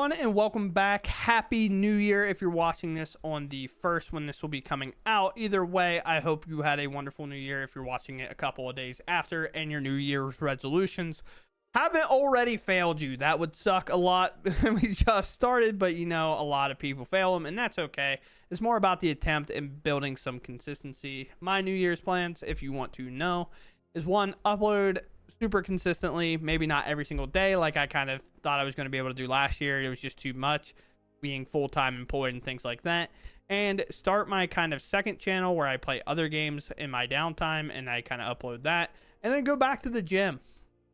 everyone, and welcome back. Happy New Year if you're watching this on the first when this will be coming out. Either way, I hope you had a wonderful New Year if you're watching it a couple of days after, and your New Year's resolutions haven't already failed you. That would suck a lot. We just started, but you know, a lot of people fail them, and that's okay. It's more about the attempt and building some consistency. My New Year's plans, if you want to know, is one, upload super consistently, maybe not every single day like I kind of thought I was going to be able to do last year. It was just too much being full-time employed and things like that. And start my kind of second channel where I play other games in my downtime and I kind of upload that, and then go back to the gym.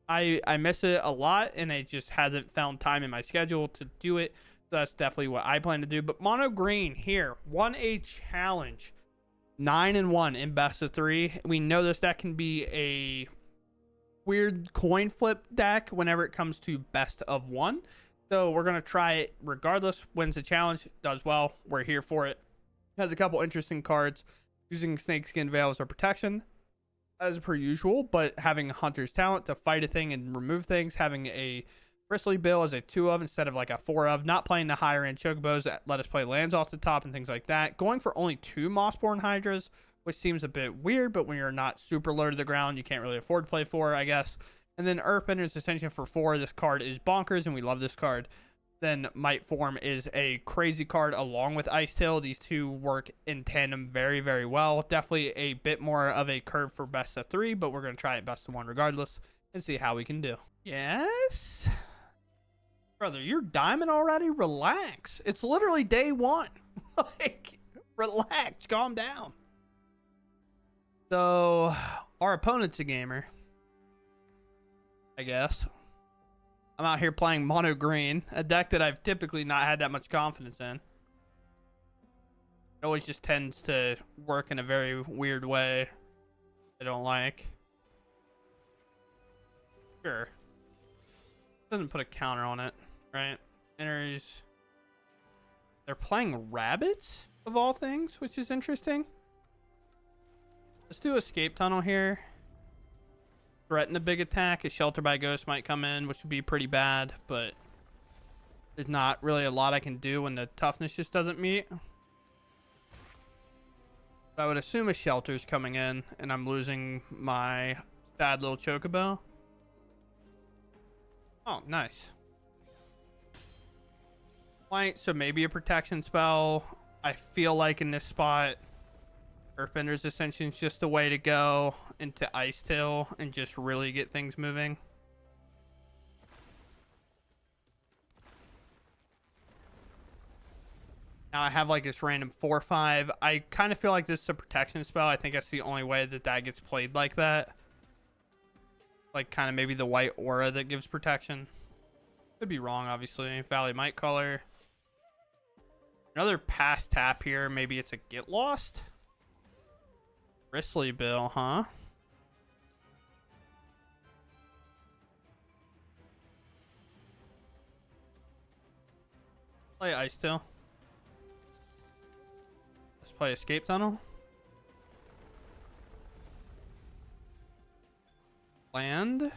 I miss it a lot, and I just hasn't found time in my schedule to do it. So that's definitely what I plan to do. But Mono Green here won a challenge, 9-1 in best of 3. We know this deck can be a weird coin flip deck whenever it comes to best of 1. So we're going to try it regardless. Wins the challenge, does well. We're here for it. Has a couple interesting cards, using Snakeskin Veil as a protection as per usual, but having Hunter's Talent to fight a thing and remove things, having a Bristly Bill as a 2 of instead of like a 4 of, not playing the higher end Chocobos that let us play lands off the top and things like that, going for only 2 Mossborn Hydras, which seems a bit weird, but when you're not super low to the ground, you can't really afford to play 4, I guess. And then Earthbender's Ascension for 4. This card is bonkers, and we love this card. Then Might Form is a crazy card along with Ice Tail. These two work in tandem very, very well. Definitely a bit more of a curve for best of 3, but we're going to try it best of 1 regardless and see how we can do. Yes? Brother, you're diamond already? Relax. It's literally day 1. Like, relax. Calm down. So, our opponent's a gamer, I guess. I'm out here playing Mono Green, a deck that I've typically not had that much confidence in. It always just tends to work in a very weird way I don't like. Sure. Doesn't put a counter on it, right? Enters. They're playing rabbits, of all things, which is interesting. Let's do Escape Tunnel here. Threaten a big attack. A Shelter by Ghost might come in, which would be pretty bad, but there's not really a lot I can do when the toughness just doesn't meet. But I would assume a Shelter's coming in, and I'm losing my sad little Chocobo. Oh, nice. Right, so maybe a protection spell. I feel like in this spot, Earthbender's Ascension is just a way to go into Ice Tail and just really get things moving. Now I have like this random 4/5. I kind of feel like this is a protection spell. I think that's the only way that that gets played like that. Like kind of maybe the white aura that gives protection. Could be wrong, obviously. Valley Might Color. Another pass tap here. Maybe it's a Get Lost. Bristly Bill, huh? Play Ice Tail. Let's play Escape Tunnel. Land.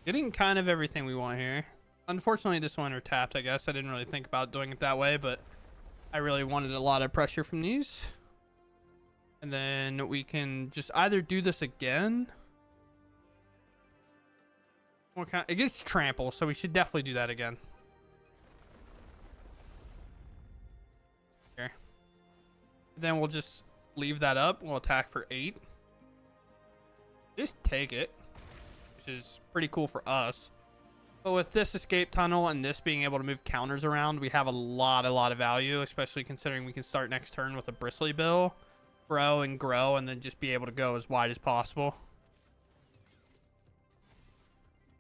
Getting kind of everything we want here. Unfortunately, this one are tapped, I guess. I didn't really think about doing it that way, but I really wanted a lot of pressure from these. And then we can just either do this again. It gets trample, so we should definitely do that again. Okay. Then we'll just leave that up. We'll attack for 8. Just take it, which is pretty cool for us. But with this Escape Tunnel and this being able to move counters around, we have a lot of value, especially considering we can start next turn with a Bristly Bill, grow, and then just be able to go as wide as possible.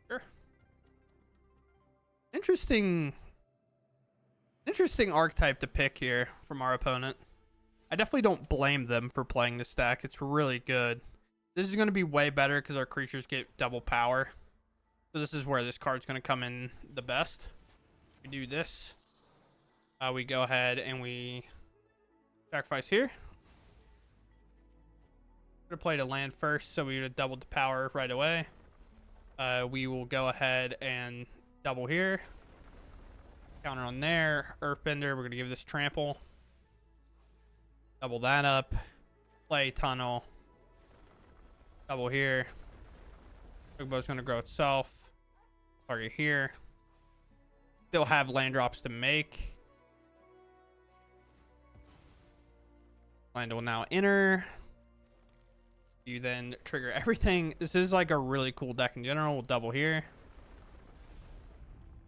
Sure. Interesting archetype to pick here from our opponent. I definitely don't blame them for playing this deck. It's really good. This is going to be way better because our creatures get double power. So this is where this card's going to come in the best. We do this. We go ahead and we sacrifice here. Could have played a land first, so we would have doubled the power right away. We will go ahead and Double here. Counter on there. Earthbender. We're going to give this trample. Double that up. Play tunnel. Double here. Chocobo's going to grow itself. Target here. Still have land drops to make. Land will now enter. You then trigger everything. This is like a really cool deck in general. We'll double here.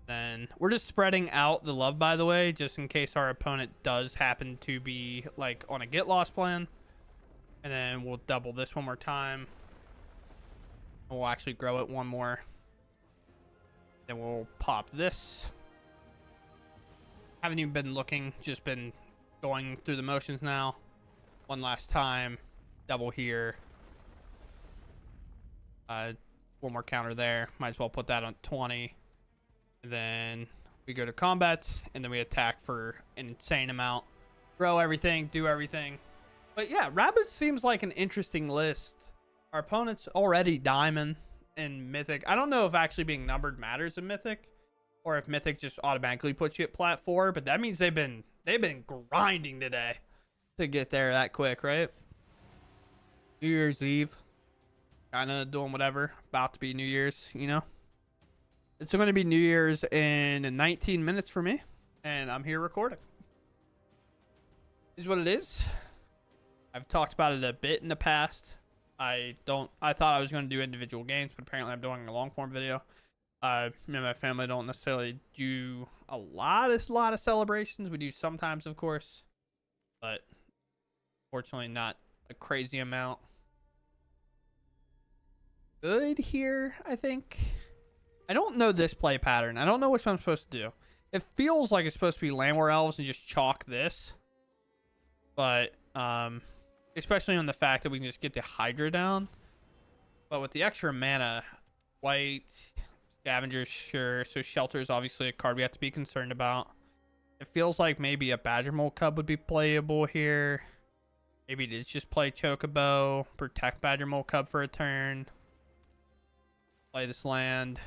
Then we're just spreading out the love, by the way, just in case our opponent does happen to be like on a get lost plan. And then we'll double this one more time. We'll actually grow it one more. Then we'll pop this. Haven't even been looking, just been going through the motions now. One last time. Double here. One more counter there. Might as well put that on 20. And then we go to combat, and then we attack for an insane amount. Grow everything, do everything. But yeah, Rabbit seems like an interesting list. Our opponent's already Diamond in Mythic. I don't know if actually being numbered matters in Mythic, or if Mythic just automatically puts you at Plat 4, but that means they've been grinding today to get there that quick, right? New Year's Eve. Kind of doing whatever. About to be New Year's, you know? It's going to be New Year's in 19 minutes for me, and I'm here recording. Is what it is. I've talked about it a bit in the past. I thought I was going to do individual games, but apparently I'm doing a long form video. Me and my family don't necessarily do a lot of celebrations. We do sometimes, of course, but fortunately not a crazy amount. Good here, I think. I don't know this play pattern. I don't know which one I'm supposed to do. It feels like it's supposed to be Land War Elves and just chalk this. But, especially on the fact that we can just get the Hydra down. But with the extra mana, white, Scavengers, sure. So Shelter is obviously a card we have to be concerned about. It feels like maybe a Badger Mole Cub would be playable here. Maybe it is just play Chocobo, protect Badger Mole Cub for a turn. Play this land,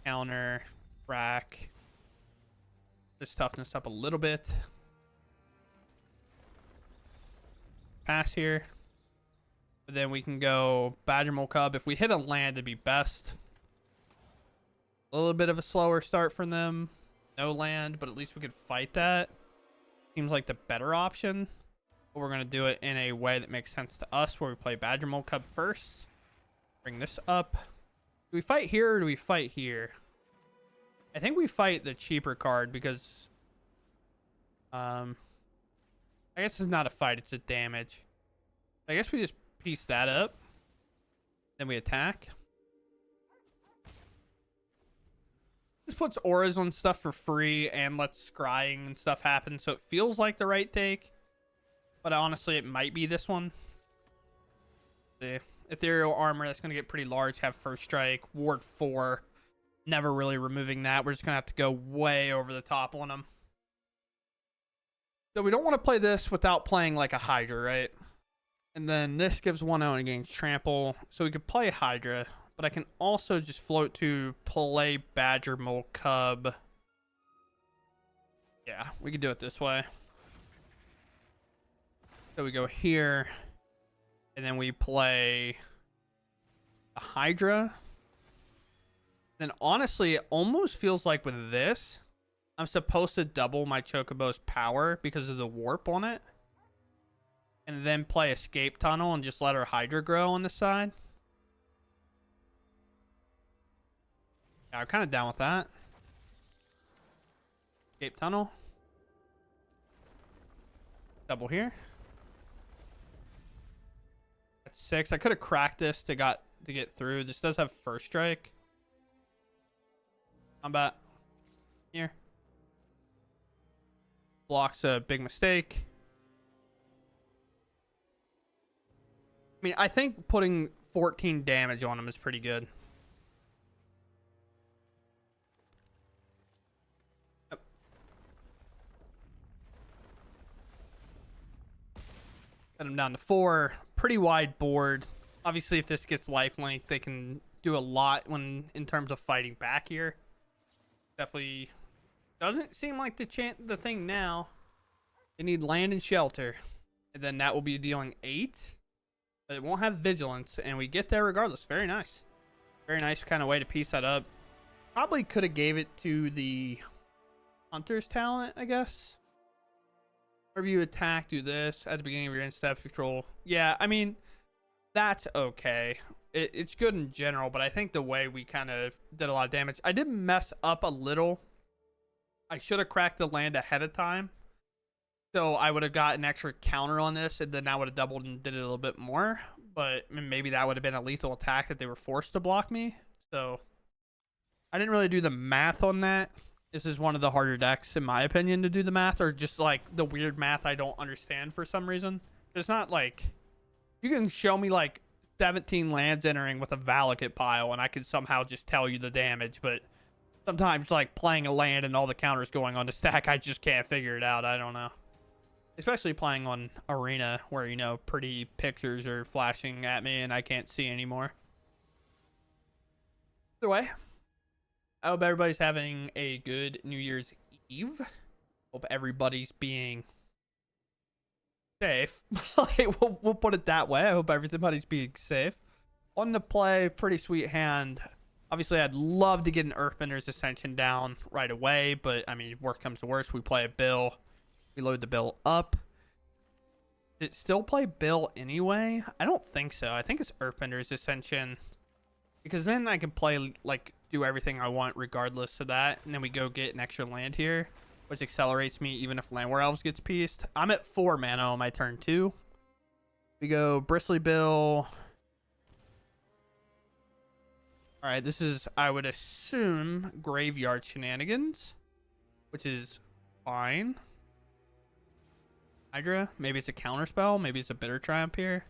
counter, rack. Just toughen this up a little bit. Pass here. But then we can go Badger Mole Cub. If we hit a land, it'd be best. A little bit of a slower start from them. No land, but at least we could fight that. Seems like the better option. But we're going to do it in a way that makes sense to us, where we play Badger Mole Cub first. Bring this up. Do we fight here or do we fight here? I think we fight the cheaper card because... I guess it's not a fight, it's a damage. I guess we just piece that up. Then we attack. This puts auras on stuff for free and lets scrying and stuff happen, so it feels like the right take. But honestly, it might be this one. The ethereal armor, that's going to get pretty large, have first strike, ward 4. Never really removing that. We're just going to have to go way over the top on them. So we don't want to play this without playing like a Hydra, right? And then this gives 1-0 against Trample. So we could play Hydra, but I can also just float to play Badger Mole Cub. Yeah, we could do it this way. So we go here, and then we play a Hydra. Then honestly, it almost feels like with this, I'm supposed to double my Chocobo's power because of the warp on it. And then play Escape Tunnel and just let our Hydra grow on the side. Yeah, I'm kind of down with that. Escape Tunnel. Double here. That's 6. I could have cracked this to get through. This does have first strike. Combat. Here. Blocks a big mistake. I mean, I think putting 14 damage on him is pretty good. Yep. Set him down to 4. Pretty wide board. Obviously, if this gets lifelink, they can do a lot in terms of fighting back here. Definitely doesn't seem like the thing now. They need land and shelter. And then that will be dealing 8. But it won't have vigilance. And we get there regardless. Very nice. Very nice kind of way to piece that up. Probably could have gave it to the hunter's talent, I guess. Whenever you attack, do this at the beginning of your end step control. Yeah, I mean, that's okay. It's good in general, but I think the way we kind of did a lot of damage. I did mess up a little. I should have cracked the land ahead of time. So I would have got an extra counter on this, and then I would have doubled and did it a little bit more. But maybe that would have been a lethal attack that they were forced to block me. So I didn't really do the math on that. This is one of the harder decks, in my opinion, to do the math, or just like the weird math I don't understand for some reason. It's not like you can show me like 17 lands entering with a Valakut pile, and I can somehow just tell you the damage. But sometimes, like playing a land and all the counters going on the stack, I just can't figure it out. I don't know. Especially playing on Arena, where, you know, pretty pictures are flashing at me and I can't see anymore. Either way, I hope everybody's having a good New Year's Eve. Hope everybody's being safe. we'll put it that way. I hope everybody's being safe. On the play, pretty sweet hand. Obviously, I'd love to get an Earthbender's Ascension down right away, but I mean, worst comes to worst, we play a Bill. We load the Bill up. Did it still play Bill anyway? I don't think so. I think it's Earthbender's Ascension. Because then I can play, like, do everything I want regardless of that. And then we go get an extra land here, which accelerates me even if Landwar Elves gets pieced. I'm at 4 mana on my turn 2. We go Bristly Bill. Alright, this is, I would assume, Graveyard Shenanigans, which is fine. Hydra, maybe it's a counterspell, maybe it's a Bitter Triumph here.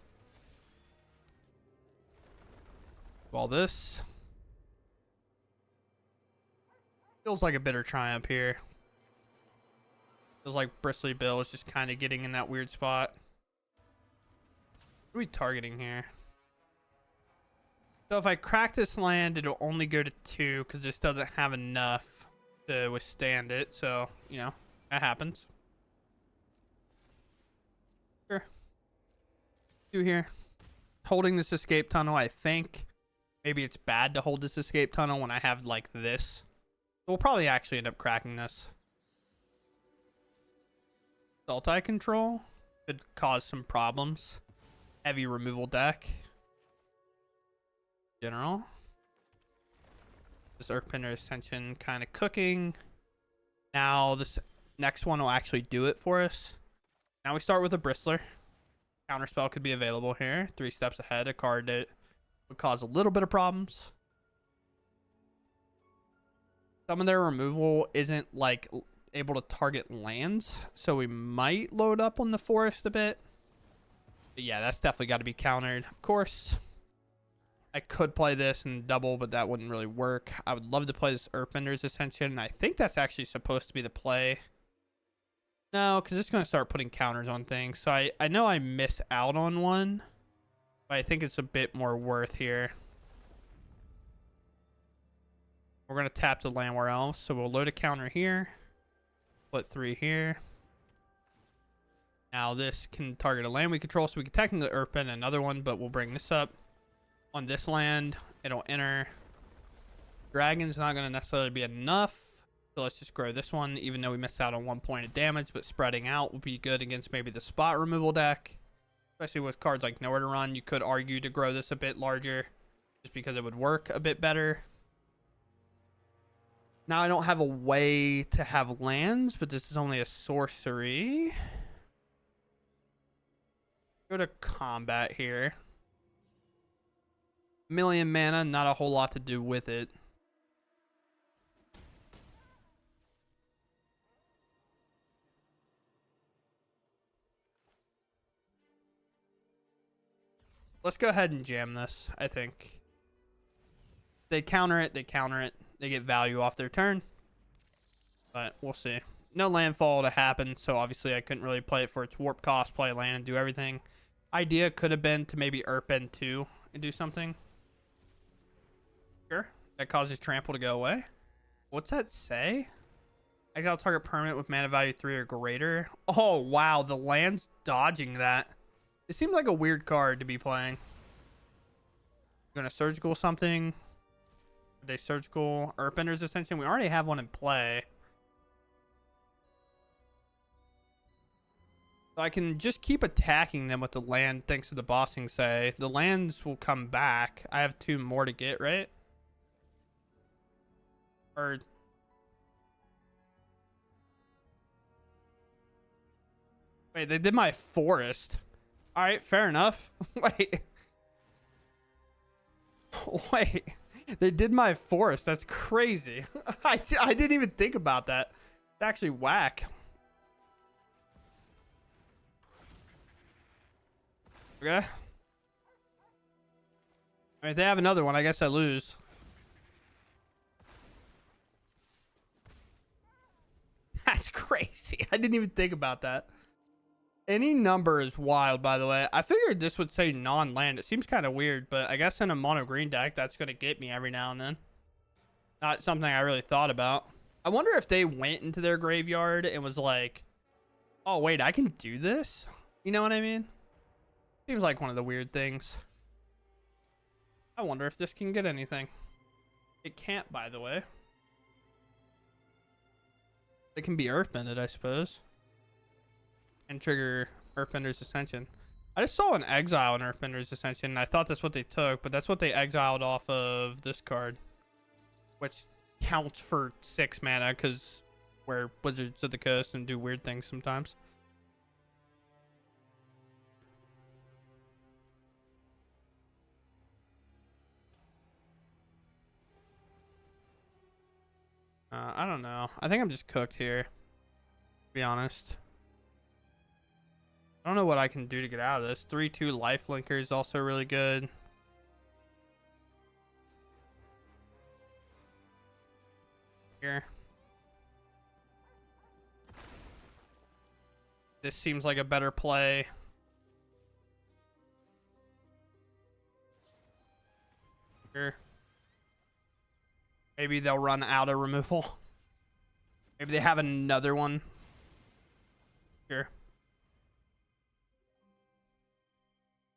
All this feels like a Bitter Triumph here. Feels like Bristly Bill is just kind of getting in that weird spot. What are we targeting here? So if I crack this land, it'll only go to 2 because this doesn't have enough to withstand it. So, you know, that happens. Sure. 2 here. Holding this escape tunnel, I think. Maybe it's bad to hold this escape tunnel when I have like this. So we'll probably actually end up cracking this. Sultai control could cause some problems. Heavy removal deck. General. This Earthbender Ascension kind of cooking. Now this next one will actually do it for us. Now we start with a Bristler. Counterspell could be available here. 3 steps ahead. A card that would cause a little bit of problems. Some of their removal isn't like able to target lands, so we might load up on the forest a bit. But yeah, that's definitely got to be countered. Of course, I could play this and double, but that wouldn't really work. I would love to play this Earthbender's Ascension. I think that's actually supposed to be the play. No, because it's going to start putting counters on things. So I know I miss out on one, but I think it's a bit more worth here. We're going to tap the Landwar Elves, so we'll load a counter here. Put 3 here. Now this can target a land we control, so we can technically Earthbend another one, but we'll bring this up. On this land, it'll enter. Dragon's not going to necessarily be enough, so let's just grow this one, even though we missed out on 1 point of damage, but spreading out will be good against maybe the spot removal deck. Especially with cards like Nowhere to Run, you could argue to grow this a bit larger, just because it would work a bit better. Now I don't have a way to have lands, but this is only a sorcery. Go to combat here. 1,000,000 mana, not a whole lot to do with it. Let's go ahead and jam this, I think. They counter it, they counter it. They get value off their turn. But we'll see. No landfall to happen, so obviously I couldn't really play it for its warp cost, play land and do everything. Idea could have been to maybe Earthbend 2 and do something. Sure. That causes trample to go away. What's that say? Exile target permanent with mana value 3 or greater. Oh, wow. The land's dodging that. It seems like a weird card to be playing. You're going to surgical something. Are they surgical? Earthbender's Ascension. We already have one in play. So I can just keep attacking them with the land thanks to the bossing say. The lands will come back. I have 2 more to get, right? Or... Wait, they did my forest. All right, fair enough. Wait. Wait. They did my forest. That's crazy. I didn't even think about that. It's actually whack. Okay. I mean, if they have another one, I guess I lose. That's crazy. I didn't even think about that. Any number is wild, by the way. I figured this would say non-land. It seems kind of weird, but I guess in a mono green deck, that's going to get me every now and then. Not something I really thought about. I wonder if they went into their graveyard and was like, oh, wait, I can do this? You know what I mean? Seems like one of the weird things. I wonder if this can get anything. It can't, by the way. It can be earthbended, I suppose. And trigger Earthbender's Ascension. I just saw an exile in Earthbender's Ascension, and I thought that's what they took, but that's what they exiled off of this card. Which counts for 6 mana, because we're Wizards of the Coast and do weird things sometimes. I don't know. I think I'm just cooked here, to be honest. I don't know what I can do to get out of this. 3/2 lifelinker is also really good. Here. This seems like a better play. Here. Maybe they'll run out of removal. Maybe they have another one. Sure.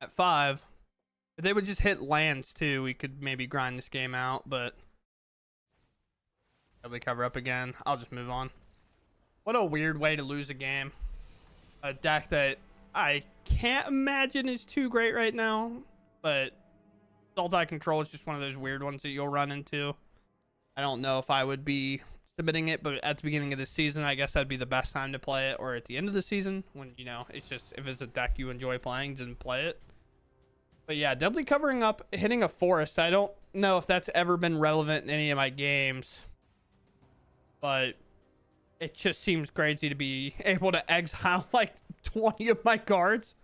At 5, if they would just hit lands too, we could maybe grind this game out, but probably cover up again. I'll just move on. What a weird way to lose a game. A deck that I can't imagine is too great right now, but Sultai Control is just one of those weird ones that you'll run into. I don't know if I would be submitting it, but at the beginning of the season, I guess that'd be the best time to play it, or at the end of the season when, you know, it's just, if it's a deck you enjoy playing, then play it. But yeah, definitely covering up, hitting a forest. I don't know if that's ever been relevant in any of my games, but it just seems crazy to be able to exile like 20 of my cards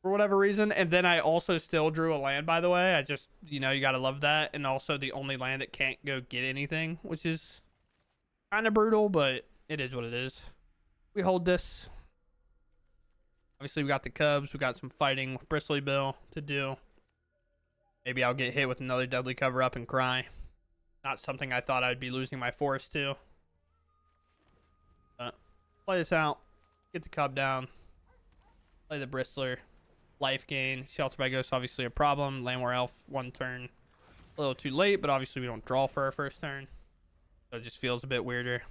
for whatever reason. And then I also still drew a land, by the way. I just, you know, you gotta love that. And also the only land that can't go get anything, which is kind of brutal, but it is what it is. We hold this. Obviously, we got the Cubs. We got some fighting with Bristly Bill to do. Maybe I'll get hit with another deadly cover up and cry. Not something I thought I'd be losing my forest to. But play this out. Get the Cub down. Play the Bristler. Life gain. Shelter by Ghost, obviously a problem. Landwar Elf, 1 turn. A little too late, but obviously we don't draw for our first turn. So it just feels a bit weirder.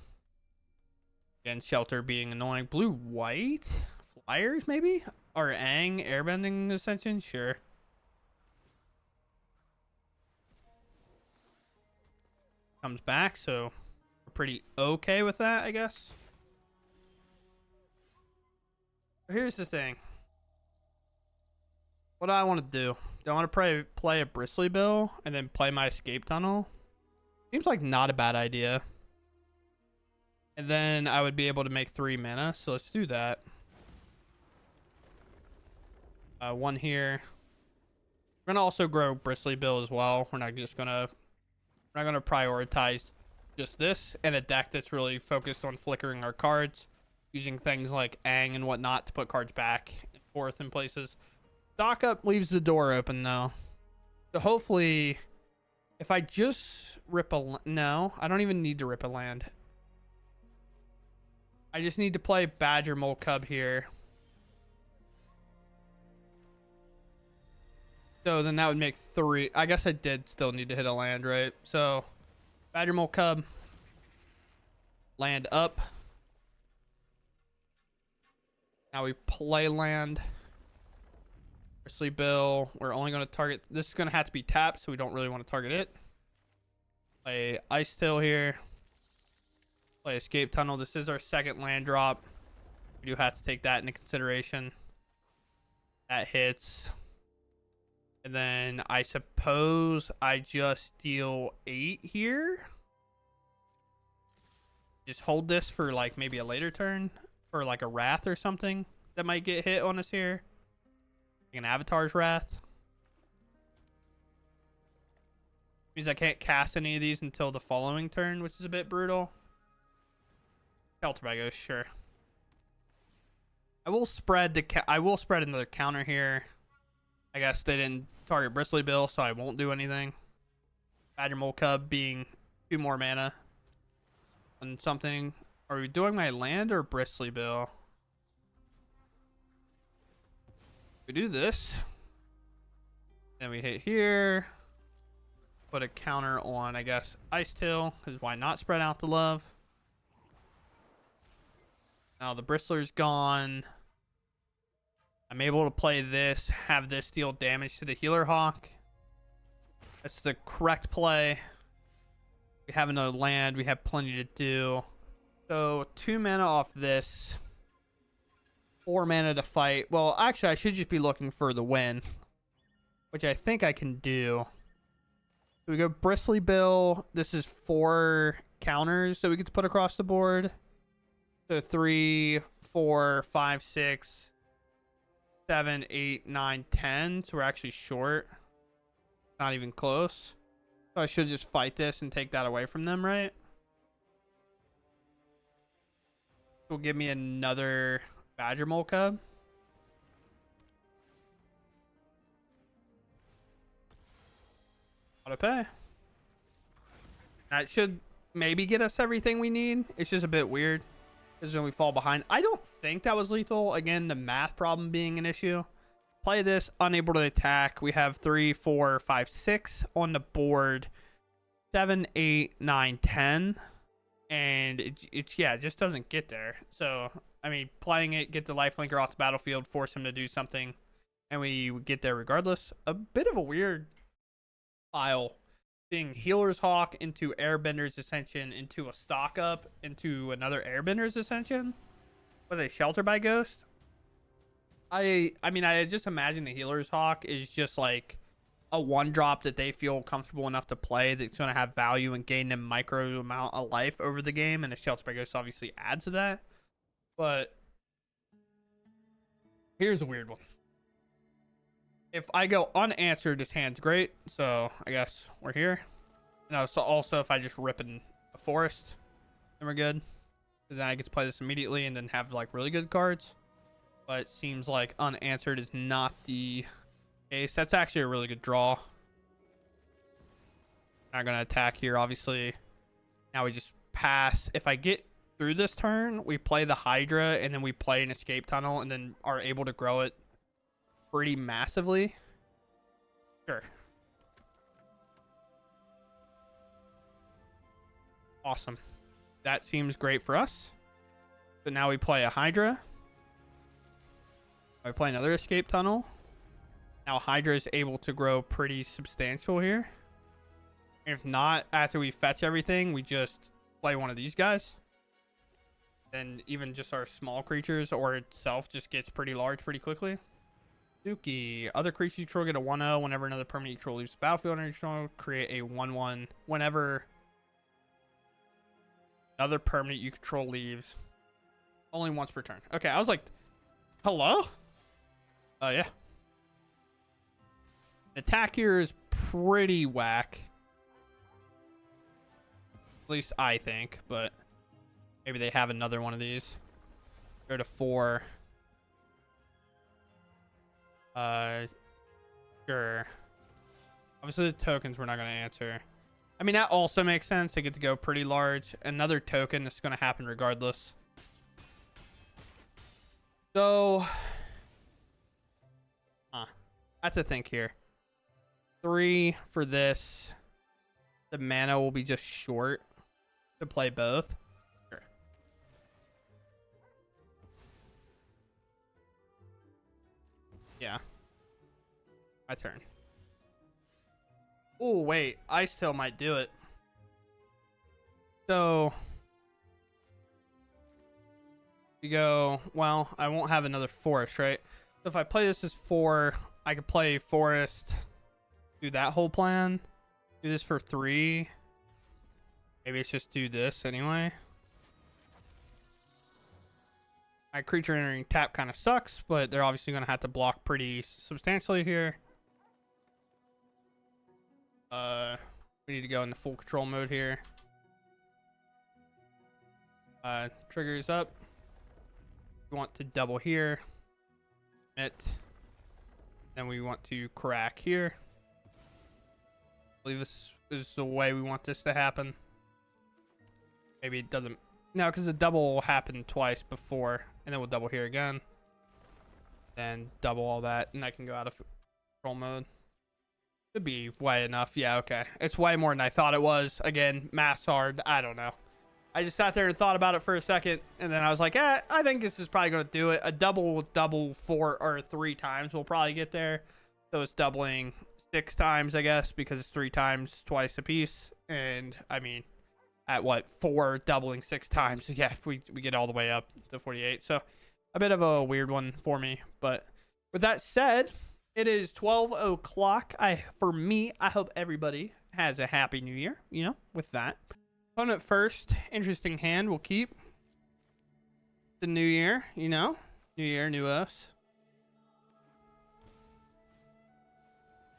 Again, Shelter being annoying. Blue-white? Flyers, maybe? Or Aang, Airbending Ascension? Sure. Comes back, so we're pretty okay with that, I guess. But here's the thing. What do I want to do? Do I want to play a Bristly Bill and then play my Escape Tunnel? Seems like not a bad idea. And then I would be able to make 3 mana, so let's do that. 1 here. We're gonna also grow Bristly Bill as well. We're not gonna prioritize just this and a deck that's really focused on flickering our cards, using things like Aang and whatnot to put cards back and forth in places. Stock up leaves the door open though, so hopefully If I just rip a... No, I don't even need to rip a land. I just need to play Badger Mole Cub here. So then that would make 3. I guess I did still need to hit a land, right? So Badger Mole Cub. Land up. Now we play land. Bristly Bill. We're only going to target... This is going to have to be tapped, so we don't really want to target it. Play Ice Tail here. Play Escape Tunnel. This is our second land drop. We do have to take that into consideration. That hits. And then I suppose I just deal 8 here. Just hold this for like maybe a later turn. Or like a Wrath or something that might get hit on us here. Like an Avatar's Wrath. Means I can't cast any of these until the following turn, which is a bit brutal. Shelter by Ghost, sure. I will spread another counter here. I guess they didn't target Bristly Bill, so I won't do anything. Badger Mole Cub being 2 more mana on something. Are we doing my land or Bristly Bill? We do this. Then we hit here. Put a counter on, I guess, Ice Tail, because why not spread out the love? Now the Bristler's gone. I'm able to play this, have this deal damage to the Healer Hawk. That's the correct play. We have another land. We have plenty to do. So 2 mana off this. 4 mana to fight. Well, actually, I should just be looking for the win, which I think I can do. So we go Bristly Bill. This is 4 counters that we get to put across the board. So 3, 4, 5, 6, 7, 8, 9, 10. So we're actually short. Not even close. So I should just fight this and take that away from them, right? Will give me another Badger Mole Cub. Auto pay. That should maybe get us everything we need. It's just a bit weird. This is when we fall behind. I don't think that was lethal. Again, the math problem being an issue. Play this, unable to attack. We have 3, 4, 5, 6 on the board. 7, 8, 9, 10. And it just doesn't get there. So, I mean, playing it, get the lifelinker off the battlefield, force him to do something, and we get there regardless. A bit of a weird pile. Seeing Healer's Hawk into Airbender's Ascension into a stock up into another Airbender's Ascension with a Shelter by Ghost. I mean, I just imagine the Healer's Hawk is just like a 1-drop that they feel comfortable enough to play that's going to have value and gain them micro amount of life over the game, and a Shelter by Ghost obviously adds to that. But here's a weird one. If I go unanswered, this hand's great, so I guess we're here. And also if I just rip in a forest, then we're good. Because then I get to play this immediately and then have like really good cards. But it seems like unanswered is not the case. That's actually a really good draw. Not going to attack here, obviously. Now we just pass. If I get through this turn, we play the Hydra, and then we play an Escape Tunnel, and then are able to grow it pretty massively. Sure. Awesome. That seems great for us. So now we play a Hydra. We play another Escape Tunnel. Now Hydra is able to grow pretty substantial here. If not, after we fetch everything, we just play one of these guys. Then even just our small creatures or itself just gets pretty large pretty quickly. Dookie. Other creatures you control get a 1/0 whenever another permanent you control leaves the battlefield under your control. Create a 1/1 whenever another permanent you control leaves. Only once per turn. Okay, I was like, hello? Yeah. Attack here is pretty whack. At least I think, but maybe they have another one of these. Go to 4. Sure. Obviously the tokens we're not going to answer. I mean, that also makes sense. They get to go pretty large. Another token that's going to happen regardless. So, that's a think here. 3 for this. The mana will be just short to play both. Sure. Yeah. My turn. Oh, wait. Ice Tail might do it. So, we go, well, I won't have another forest, right? So if I play this as 4, I could play forest, do that whole plan, do this for 3. Maybe it's just do this anyway. My creature entering tap kind of sucks, but they're obviously going to have to block pretty substantially here. We need to go into full control mode here. Triggers up. We want to double here. Then we want to crack here. I believe this is the way we want this to happen. Maybe it doesn't. No, because the double happened twice before. And then we'll double here again. Then double all that. And I can go out of control mode. Could be way enough. Yeah, okay. It's way more than I thought it was. Again, math's hard. I don't know. I just sat there and thought about it for a second. And then I was like, I think this is probably going to do it. A double 4 or 3 times. We'll probably get there. So it's doubling 6 times, I guess. Because it's 3 times, twice a piece. And, I mean, at what? 4 doubling 6 times. Yeah, we get all the way up to 48. So a bit of a weird one for me. But with that said, it is 12 o'clock. For me, I hope everybody has a happy new year, you know, with that. Opponent first. Interesting hand. We'll keep the new year, you know. New year, new us.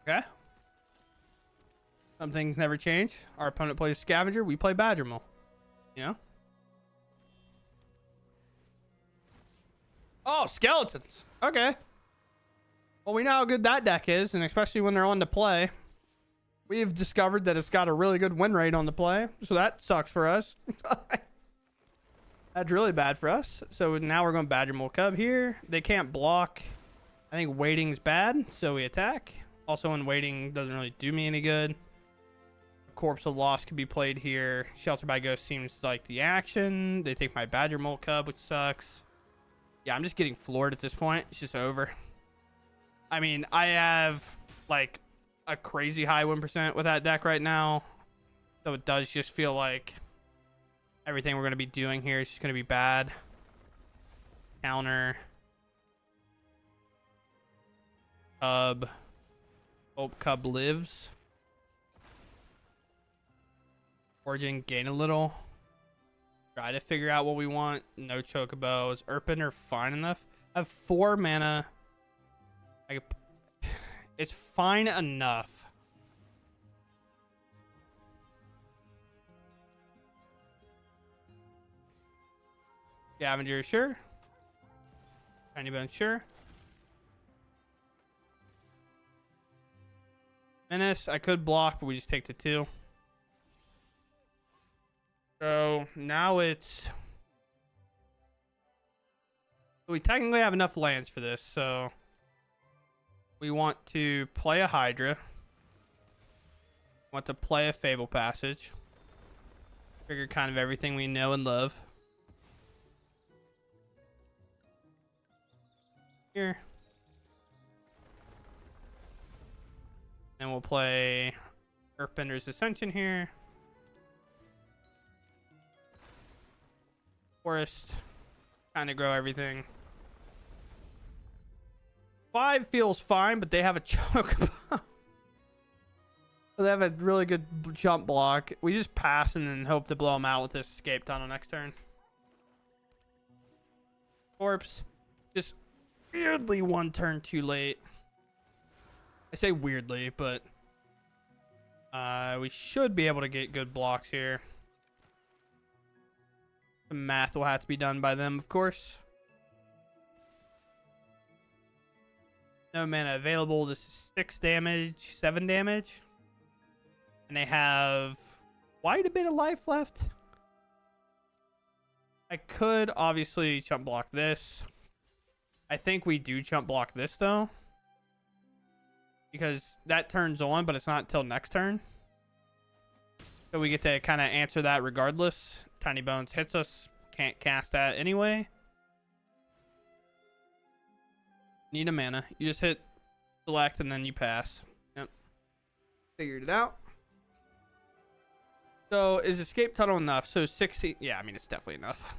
Okay. Some things never change. Our opponent plays Scavenger. We play Badgermole. You know? Oh, skeletons. Okay. Well, we know how good that deck is, and especially when they're on the play. We've discovered that it's got a really good win rate on the play, so that sucks for us. That's really bad for us. So now we're going Badgermole Cub here. They can't block. I think waiting's bad, so we attack. Also, when waiting doesn't really do me any good. Corpse of Loss could be played here. Shelter by Ghost seems like the action. They take my Badgermole Cub, which sucks. Yeah, I'm just getting floored at this point. It's just over. I mean, I have like a crazy high win percent with that deck right now. So it does just feel like everything we're going to be doing here is just going to be bad. Counter. Cub. Hope Cub lives. Origin gain a little. Try to figure out what we want. No Chocobos. Urpin are fine enough. I have 4 mana. It's fine enough. Scavenger, sure. Tiny Bone, sure. Menace, I could block, but we just take the 2. So now it's... We technically have enough lands for this, so... We want to play a Hydra. Want to play a Fable Passage. Trigger kind of everything we know and love. Here. And we'll play Earthbender's Ascension here. Forest. Kind of grow everything. 5 feels fine, but they have a Chocobo. They have a really good jump block. We just pass and then hope to blow them out with this Escape Tunnel next turn. Corpse. Just weirdly 1 turn too late. I say weirdly, but we should be able to get good blocks here. The math will have to be done by them, of course. No mana available. This is 6 damage, 7 damage. And they have quite a bit of life left. I could obviously chump block this. I think we do chump block this though, because that turns on, but it's not until next turn. So we get to kind of answer that regardless. Tiny Bones hits us. Can't cast that anyway. Need a mana. You just hit select and then you pass. Yep. Figured it out. So is Escape Tunnel enough? So 60. Yeah, I mean, it's definitely enough.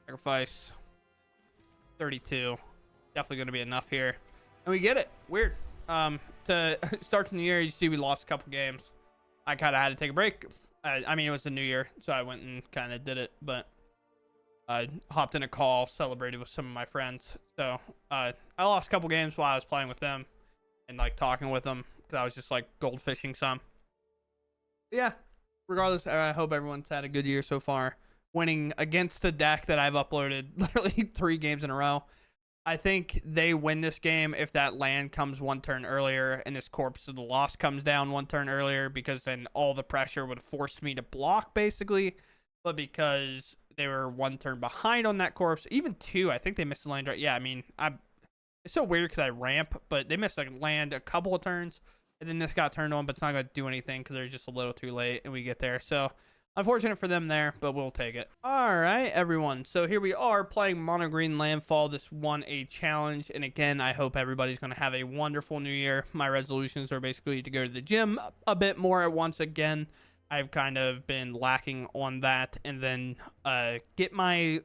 Sacrifice. 32. Definitely going to be enough here. And we get it. Weird. To start the new year, you see we lost a couple games. I kind of had to take a break. I mean, it was the new year, so I went and kind of did it. But I hopped in a call, celebrated with some of my friends. So I lost a couple games while I was playing with them and like talking with them because I was just like goldfishing some. But yeah, regardless, I hope everyone's had a good year so far. Winning against a deck that I've uploaded literally 3 games in a row. I think they win this game if that land comes 1 turn earlier and this Corpse of the Lost comes down 1 turn earlier, because then all the pressure would force me to block basically. But because they were 1 turn behind on that Corpse, even 2, I think they missed the land right. Yeah, I mean, it's so weird because I ramp, but they missed like land a couple of turns, and then this got turned on, but it's not going to do anything because they're just a little too late and we get there. So unfortunate for them there, but we'll take it. All right, everyone. So here we are playing Mono Green Landfall. This won a challenge. And again, I hope everybody's going to have a wonderful new year. My resolutions are basically to go to the gym a bit more at once again. I've kind of been lacking on that. And then get my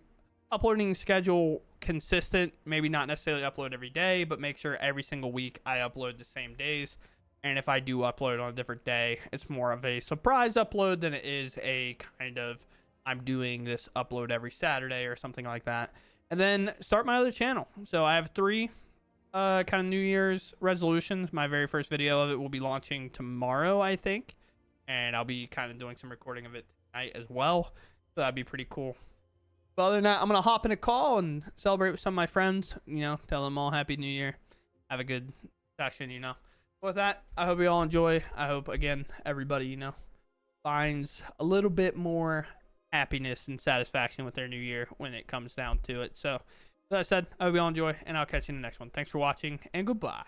uploading schedule consistent. Maybe not necessarily upload every day, but make sure every single week I upload the same days. And if I do upload on a different day, it's more of a surprise upload than it is a kind of I'm doing this upload every Saturday or something like that. And then start my other channel. So I have 3 kind of New Year's resolutions. My very first video of it will be launching tomorrow, I think. And I'll be kind of doing some recording of it tonight as well. So that'd be pretty cool. But other than that, I'm going to hop in a call and celebrate with some of my friends. You know, tell them all Happy New Year. Have a good session, you know. With that, I hope you all enjoy. I hope, again, everybody, you know, finds a little bit more happiness and satisfaction with their new year when it comes down to it. So, as I said, I hope you all enjoy, and I'll catch you in the next one. Thanks for watching, and goodbye.